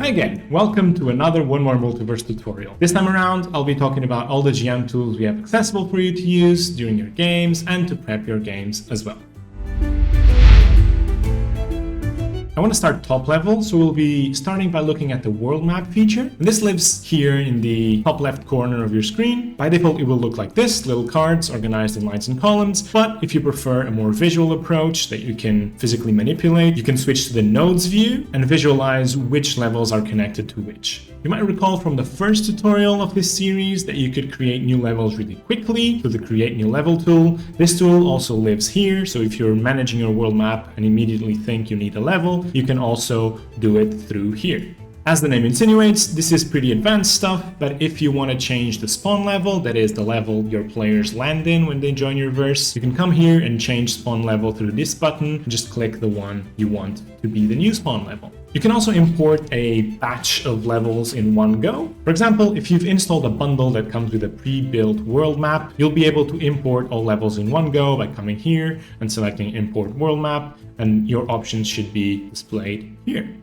Hi again, welcome to another One More Multiverse tutorial. This time around, I'll be talking about all the GM tools we have accessible for you to use during your games and to prep your games as well. I want to start top level, so we'll be starting by looking at the world map feature. And this lives here in the top left corner of your screen. By default, it will look like this, little cards organized in lines and columns. But if you prefer a more visual approach that you can physically manipulate, you can switch to the nodes view and visualize which levels are connected to which. You might recall from the first tutorial of this series that you could create new levels really quickly through the Create New Level tool. This tool also lives here, so if you're managing your world map and immediately think you need a level, you can also do it through here. As the name insinuates, this is pretty advanced stuff, but if you want to change the spawn level, that is the level your players land in when they join your verse, you can come here and change spawn level through this button and just click the one you want to be the new spawn level. You can also import a batch of levels in one go. For example, if you've installed a bundle that comes with a pre-built world map, you'll be able to import all levels in one go by coming here and selecting Import World Map, and your options should be displayed here.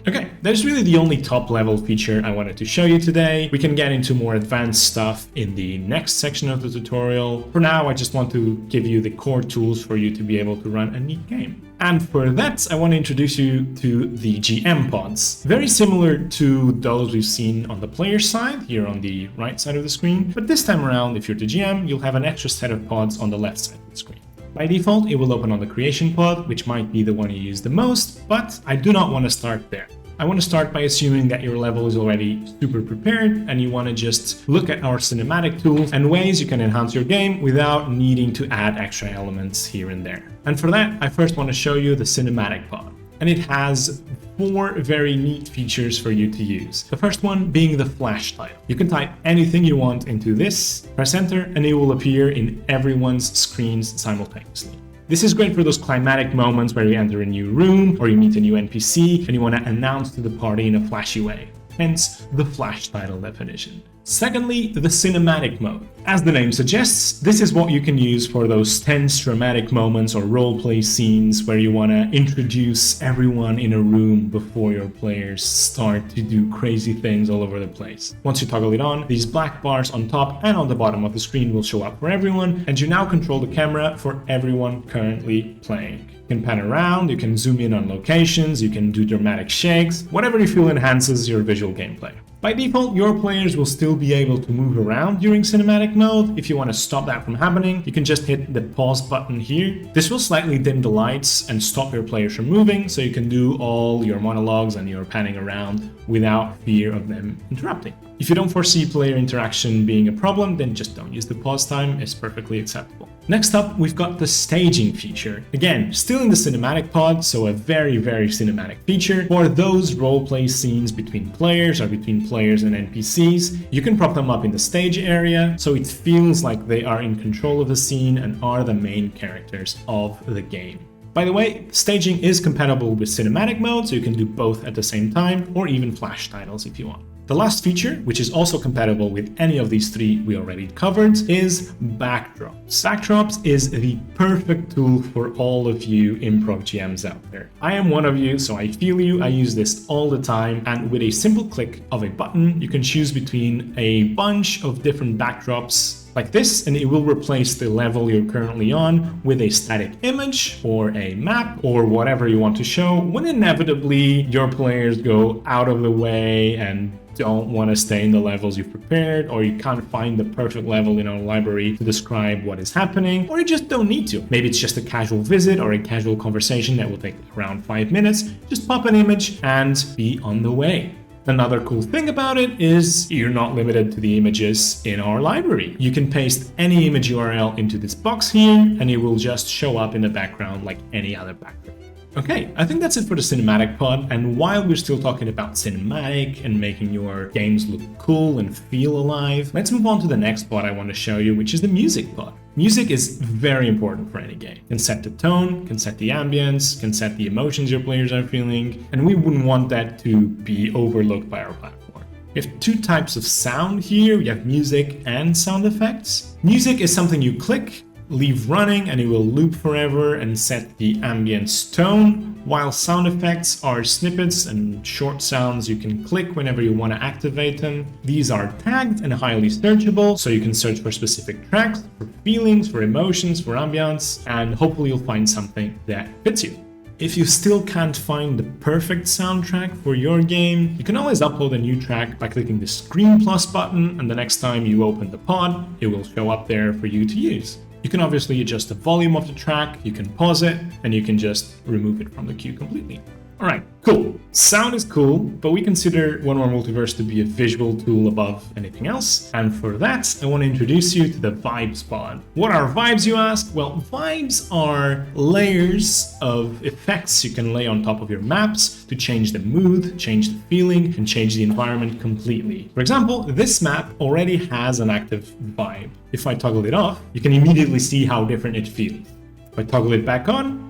Okay, that's really the only top level feature I wanted to show you today. We can get into more advanced stuff in the next section of the tutorial. For now, I just want to give you the core tools for you to be able to run a neat game. And for that, I want to introduce you to the GM pods. Very similar to those we've seen on the player side, here on the right side of the screen. But this time around, if you're the GM, you'll have an extra set of pods on the left side of the screen. By default, it will open on the creation pod, which might be the one you use the most, but I do not want to start there. I want to start by assuming that your level is already super prepared and you want to just look at our cinematic tools and ways you can enhance your game without needing to add extra elements here and there. And for that, I first want to show you the cinematic pod. And it has 4 very neat features for you to use. The first one being the flash title. You can type anything you want into this, press enter, and it will appear in everyone's screens simultaneously. This is great for those climatic moments where you enter a new room or you meet a new NPC and you want to announce to the party in a flashy way. Hence, the flash title definition. Secondly, the cinematic mode. As the name suggests, this is what you can use for those tense dramatic moments or roleplay scenes where you want to introduce everyone in a room before your players start to do crazy things all over the place. Once you toggle it on, these black bars on top and on the bottom of the screen will show up for everyone, and you now control the camera for everyone currently playing. You can pan around, you can zoom in on locations, you can do dramatic shakes, whatever you feel enhances your visual gameplay. By default, your players will still be able to move around during cinematic mode. If you want to stop that from happening, you can just hit the pause button here. This will slightly dim the lights and stop your players from moving, so you can do all your monologues and your panning around without fear of them interrupting. If you don't foresee player interaction being a problem, then just don't use the pause time, it's perfectly acceptable. Next up, we've got the staging feature. Again, still in the cinematic pod, so a very, very cinematic feature. For those roleplay scenes between players or between players and NPCs, you can prop them up in the stage area, so it feels like they are in control of the scene and are the main characters of the game. By the way, staging is compatible with cinematic mode, so you can do both at the same time, or even flash titles if you want. The last feature, which is also compatible with any of these 3 we already covered, is backdrops. Backdrops is the perfect tool for all of you improv GMs out there. I am one of you, so I feel you. I use this all the time, and with a simple click of a button, you can choose between a bunch of different backdrops like this, and it will replace the level you're currently on with a static image or a map or whatever you want to show when inevitably your players go out of the way and don't want to stay in the levels you've prepared, or you can't find the perfect level in our library to describe what is happening, or you just don't need to. Maybe it's just a casual visit or a casual conversation that will take around 5 minutes. Just pop an image and be on the way. Another cool thing about it is you're not limited to the images in our library. You can paste any image URL into this box here, and it will just show up in the background like any other background. Okay, I think that's it for the cinematic pod, and while we're still talking about cinematic and making your games look cool and feel alive, let's move on to the next pod I want to show you, which is the music pod. Music is very important for any game. It can set the tone, can set the ambience, can set the emotions your players are feeling, and we wouldn't want that to be overlooked by our platform. We have 2 types of sound here. We have music and sound effects. Music is something you click, leave running and it will loop forever and set the ambience tone, while sound effects are snippets and short sounds you can click whenever you want to activate them. These are tagged and highly searchable, so you can search for specific tracks, for feelings, for emotions, for ambience, and hopefully you'll find something that fits you. If you still can't find the perfect soundtrack for your game, you can always upload a new track by clicking the Screen Plus button, and the next time you open the pod, it will show up there for you to use. You can obviously adjust the volume of the track, you can pause it, and you can just remove it from the queue completely. Alright, cool. Sound is cool, but we consider One More Multiverse to be a visual tool above anything else, and for that, I want to introduce you to the Vibes pod. What are vibes, you ask? Well, vibes are layers of effects you can lay on top of your maps to change the mood, change the feeling, and change the environment completely. For example, this map already has an active vibe. If I toggle it off, you can immediately see how different it feels. If I toggle it back on,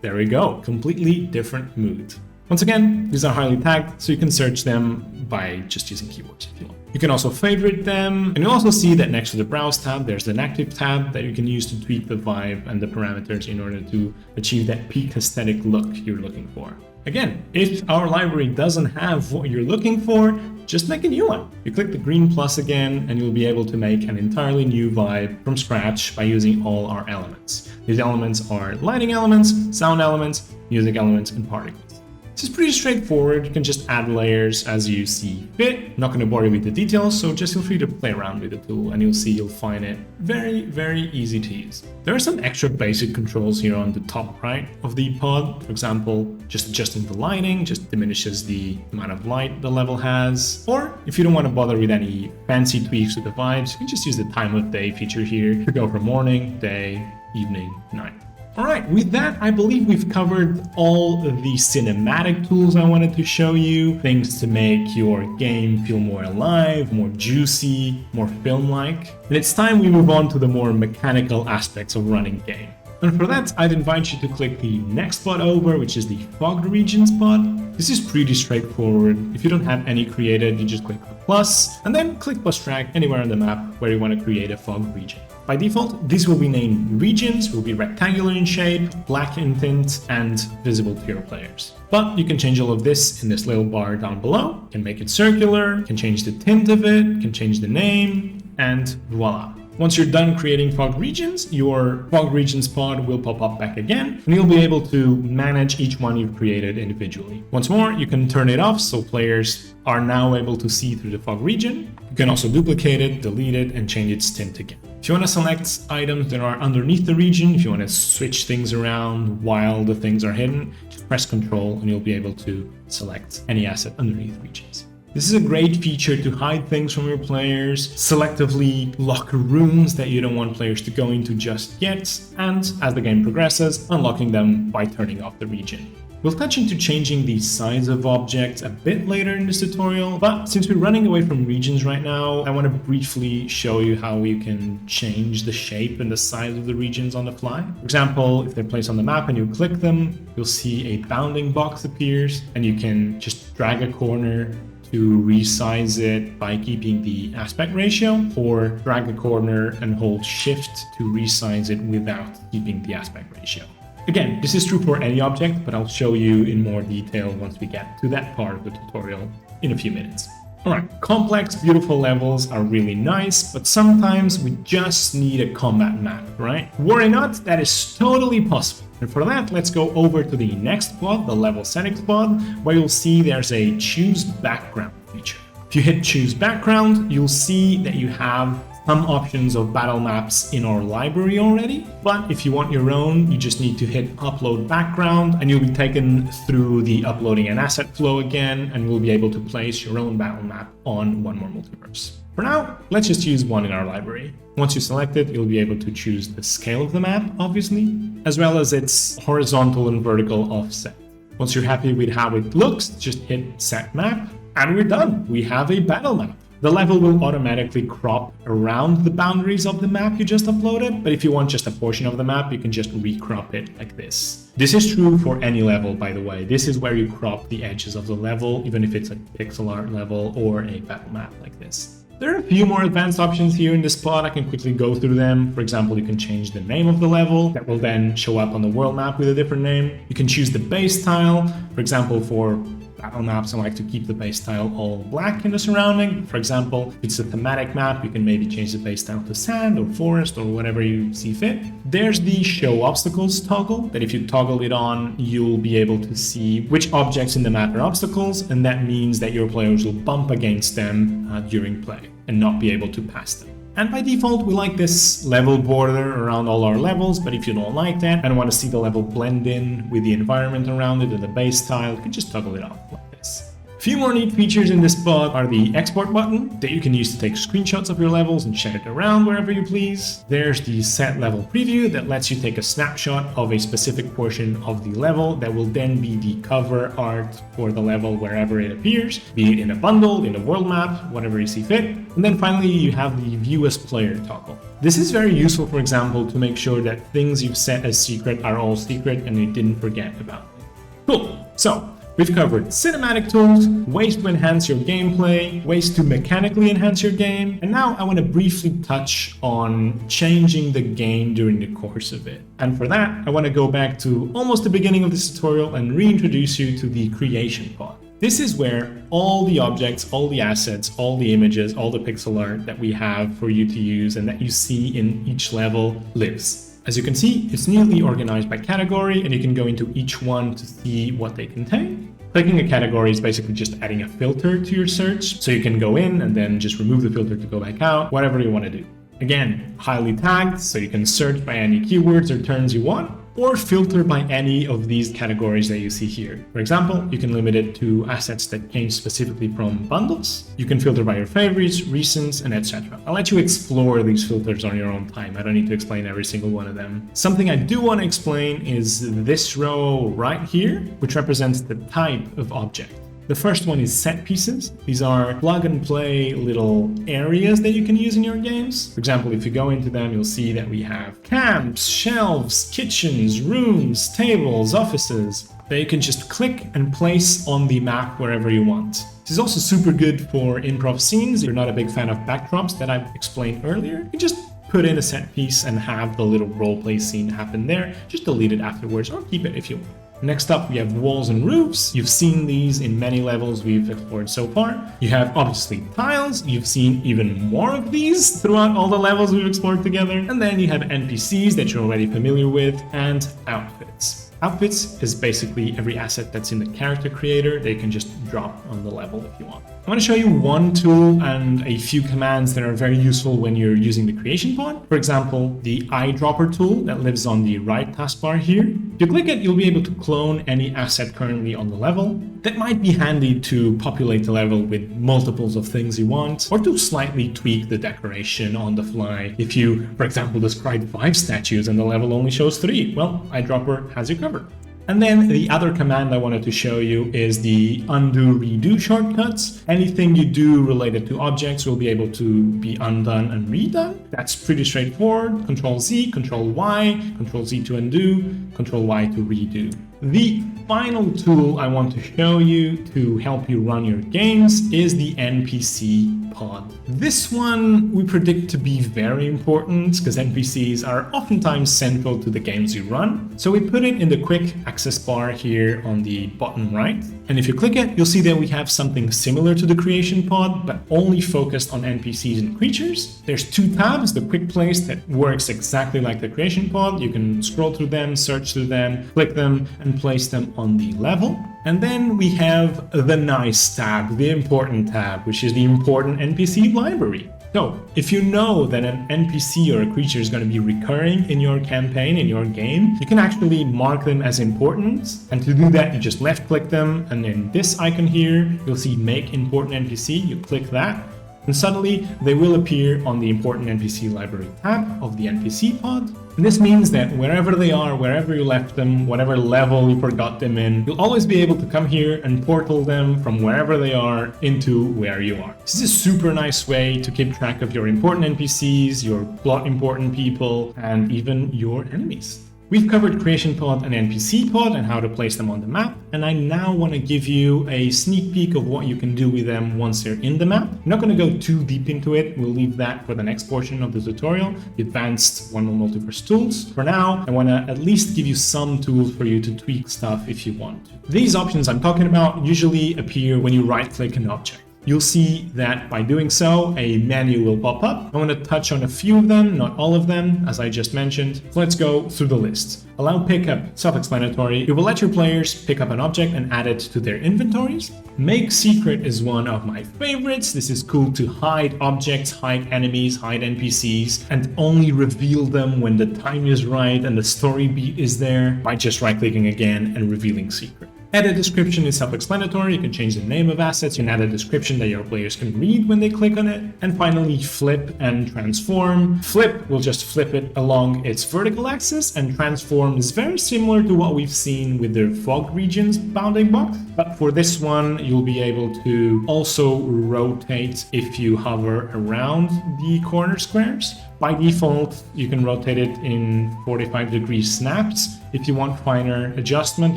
there we go, completely different mood. Once again, these are highly tagged, so you can search them by just using keywords if you want. You can also favorite them, and you'll also see that next to the Browse tab, there's an active tab that you can use to tweak the vibe and the parameters in order to achieve that peak aesthetic look you're looking for. Again, if our library doesn't have what you're looking for, just make a new one. You click the green plus again, and you'll be able to make an entirely new vibe from scratch by using all our elements. These elements are lighting elements, sound elements, music elements, and particles. This is pretty straightforward. You can just add layers as you see fit. I'm not going to bore you with the details, so just feel free to play around with the tool and you'll find it very, very easy to use. There are some extra basic controls here on the top right of the pod. For example, just adjusting the lighting just diminishes the amount of light the level has. Or if you don't want to bother with any fancy tweaks with the vibes, you can just use the time of day feature here to go from morning, day, evening, night. Alright, with that, I believe we've covered all of the cinematic tools I wanted to show you, things to make your game feel more alive, more juicy, more film-like. And it's time we move on to the more mechanical aspects of running game. And for that, I'd invite you to click the next pod over, which is the Fogged Regions pod. This is pretty straightforward. If you don't have any created, you just click the plus, and then click plus track anywhere on the map where you want to create a fogged region. By default, these will be named regions, will be rectangular in shape, black in tint, and visible to your players. But you can change all of this in this little bar down below. You can make it circular, can change the tint of it, can change the name, and voila. Once you're done creating fogged regions, your fogged regions pod will pop up back again, and you'll be able to manage each one you've created individually. Once more, you can turn it off so players are now able to see through the fogged region. You can also duplicate it, delete it, and change its tint again. If you want to select items that are underneath the region, if you want to switch things around while the things are hidden, just press Ctrl and you'll be able to select any asset underneath regions. This is a great feature to hide things from your players, selectively lock rooms that you don't want players to go into just yet, and as the game progresses, unlocking them by turning off the region. We'll touch into changing the size of objects a bit later in this tutorial, but since we're running away from regions right now, I want to briefly show you how you can change the shape and the size of the regions on the fly. For example, if they're placed on the map and you click them, you'll see a bounding box appears, and you can just drag a corner to resize it by keeping the aspect ratio, or drag a corner and hold shift to resize it without keeping the aspect ratio. Again, this is true for any object, but I'll show you in more detail once we get to that part of the tutorial in a few minutes. Alright, complex, beautiful levels are really nice, but sometimes we just need a combat map, right? Worry not, that is totally possible. And for that, let's go over to the next pod, the level settings pod, where you'll see there's a choose background feature. If you hit choose background, you'll see that you have some options of battle maps in our library already, but if you want your own, you just need to hit upload background and you'll be taken through the uploading and asset flow again, and we'll be able to place your own battle map on One More Multiverse. For now, let's just use one in our library. Once you select it, you'll be able to choose the scale of the map, obviously, as well as its horizontal and vertical offset. Once you're happy with how it looks, just hit set map, and we're done. We have a battle map. The level will automatically crop around the boundaries of the map you just uploaded, but if you want just a portion of the map, you can just recrop it like this. This is true for any level, by the way. This is where you crop the edges of the level, even if it's a pixel art level or a battle map like this. There are a few more advanced options here in this pod. I can quickly go through them. For example, you can change the name of the level. That will then show up on the world map with a different name. You can choose the base tile. For example, for battle maps, I like to keep the base tile all black in the surrounding. For example, if it's a thematic map, you can maybe change the base tile to sand or forest or whatever you see fit. There's the show obstacles toggle, that if you toggle it on, you'll be able to see which objects in the map are obstacles, and that means that your players will bump against them during play and not be able to pass them. And by default, we like this level border around all our levels, but if you don't like that and want to see the level blend in with the environment around it and the base tile, you can just toggle it off like this. A few more neat features in this pod are the export button that you can use to take screenshots of your levels and share it around wherever you please. There's the set level preview that lets you take a snapshot of a specific portion of the level that will then be the cover art for the level wherever it appears, be it in a bundle, in a world map, whatever you see fit. And then finally, you have the view as player toggle. This is very useful, for example, to make sure that things you've set as secret are all secret and you didn't forget about them. Cool. So, we've covered cinematic tools, ways to enhance your gameplay, ways to mechanically enhance your game, and now I want to briefly touch on changing the game during the course of it. And for that, I want to go back to almost the beginning of this tutorial and reintroduce you to the creation pod. This is where all the objects, all the assets, all the images, all the pixel art that we have for you to use and that you see in each level lives. As you can see, it's neatly organized by category, and you can go into each one to see what they contain. Clicking a category is basically just adding a filter to your search, so you can go in and then just remove the filter to go back out, whatever you want to do. Again, highly tagged, so you can search by any keywords or terms you want, or filter by any of these categories that you see here. For example, you can limit it to assets that came specifically from bundles. You can filter by your favorites, recents, and etc. I'll let you explore these filters on your own time. I don't need to explain every single one of them. Something I do want to explain is this row right here, which represents the type of object. The first one is set pieces. These are plug and play little areas that you can use in your games. For example, if you go into them, you'll see that we have camps, shelves, kitchens, rooms, tables, offices that you can just click and place on the map wherever you want. This is also super good for improv scenes. If you're not a big fan of backdrops that I've explained earlier, you just put in a set piece and have the little roleplay scene happen there. Just delete it afterwards or keep it if you want. Next up, we have walls and roofs. You've seen these in many levels we've explored so far. You have obviously tiles. You've seen even more of these throughout all the levels we've explored together. And then you have NPCs that you're already familiar with, and outfits. Outfits is basically every asset that's in the character creator that you can just drop on the level if you want. I want to show you one tool and a few commands that are very useful when you're using the creation pod. For example, the eyedropper tool that lives on the right taskbar here. If you click it, you'll be able to clone any asset currently on the level. That might be handy to populate the level with multiples of things you want, or to slightly tweak the decoration on the fly. If you, for example, describe 5 statues and the level only shows 3, well, eyedropper has you covered. And then the other command I wanted to show you is the undo redo shortcuts. Anything you do related to objects will be able to be undone and redone. That's pretty straightforward. Control Z, Control Y, Control Z to undo, Control Y to redo. The final tool I want to show you to help you run your games is the NPC pod. This one we predict to be very important because NPCs are oftentimes central to the games you run. So we put it in the quick access bar here on the bottom right. And if you click it, you'll see that we have something similar to the creation pod, but only focused on NPCs and creatures. There's 2 tabs, the quick place that works exactly like the creation pod. You can scroll through them, search through them, click them, and place them on the level. And then we have the nice tab, the important tab, which is the important NPC library. So if you know that an NPC or a creature is going to be recurring in your campaign, in your game, you can actually mark them as important. And to do that, you just left click them. And in this icon here, you'll see make important NPC. You click that. And suddenly they will appear on the important NPC library tab of the NPC pod. And this means that wherever they are, wherever you left them, whatever level you forgot them in, you'll always be able to come here and portal them from wherever they are into where you are. This is a super nice way to keep track of your important NPCs, your plot important people, and even your enemies. We've covered creation pod and NPC pod and how to place them on the map, and I now want to give you a sneak peek of what you can do with them once they're in the map. I'm not going to go too deep into it, we'll leave that for the next portion of the tutorial, the advanced One More Multiverse tools. For now, I want to at least give you some tools for you to tweak stuff if you want to. These options I'm talking about usually appear when you right-click an object. You'll see that by doing so, a menu will pop up. I want to touch on a few of them, not all of them, as I just mentioned. So let's go through the list. Allow pickup, self-explanatory. It will let your players pick up an object and add it to their inventories. Make secret is one of my favorites. This is cool to hide objects, hide enemies, hide NPCs, and only reveal them when the time is right and the story beat is there by just right-clicking again and revealing secret. Edit description is self-explanatory. You can change the name of assets, you can add a description that your players can read when they click on it. And finally, flip and transform. Flip will just flip it along its vertical axis, and transform is very similar to what we've seen with the fog regions bounding box. But for this one, you'll be able to also rotate if you hover around the corner squares. By default, you can rotate it in 45-degree snaps. If you want finer adjustment,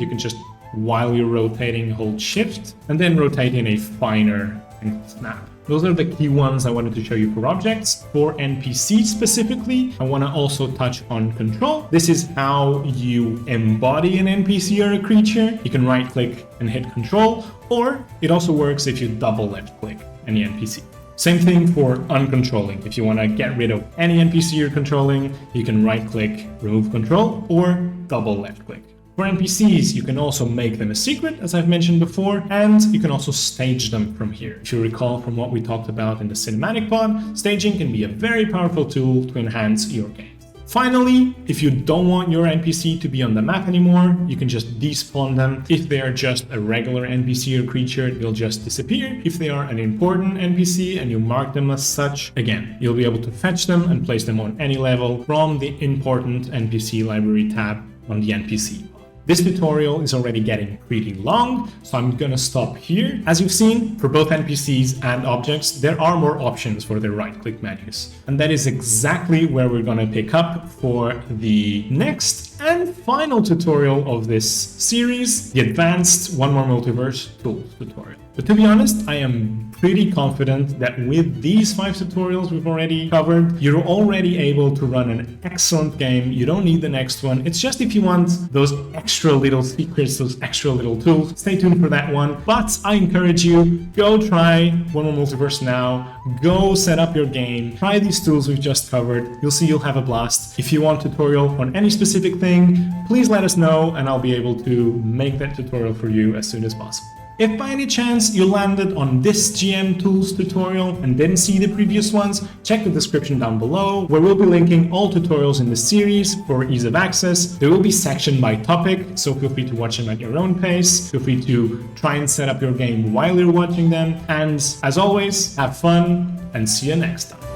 you can just, while you're rotating, hold shift and then rotate in a finer snap. Those are the key ones I wanted to show you for objects. For NPC specifically, I want to also touch on control. This is how you embody an NPC or a creature. You can right click and hit control, or it also works if you double left click any NPC. Same thing for uncontrolling. If you want to get rid of any NPC you're controlling, you can right click, remove control, or double left click. For NPCs, you can also make them a secret, as I've mentioned before, and you can also stage them from here. If you recall from what we talked about in the cinematic pod, staging can be a very powerful tool to enhance your game. Finally, if you don't want your NPC to be on the map anymore, you can just despawn them. If they are just a regular NPC or creature, they'll just disappear. If they are an important NPC and you mark them as such, again, you'll be able to fetch them and place them on any level from the important NPC library tab on the NPC. This tutorial is already getting pretty long, so I'm gonna stop here. As you've seen, for both NPCs and objects, there are more options for the right-click menus. And that is exactly where we're gonna pick up for the next and final tutorial of this series, the advanced One More Multiverse tools tutorial. But to be honest, I am pretty confident that with these 5 tutorials we've already covered, you're already able to run an excellent game. You don't need the next one. It's just if you want those extra little secrets, those extra little tools, stay tuned for that one. But I encourage you, go try One More Multiverse now. Go set up your game. Try these tools we've just covered. You'll see you'll have a blast. If you want a tutorial on any specific thing, please let us know and I'll be able to make that tutorial for you as soon as possible. If by any chance you landed on this GM Tools tutorial and didn't see the previous ones, check the description down below, where we'll be linking all tutorials in the series for ease of access. They will be sectioned by topic, so feel free to watch them at your own pace. Feel free to try and set up your game while you're watching them. And as always, have fun and see you next time.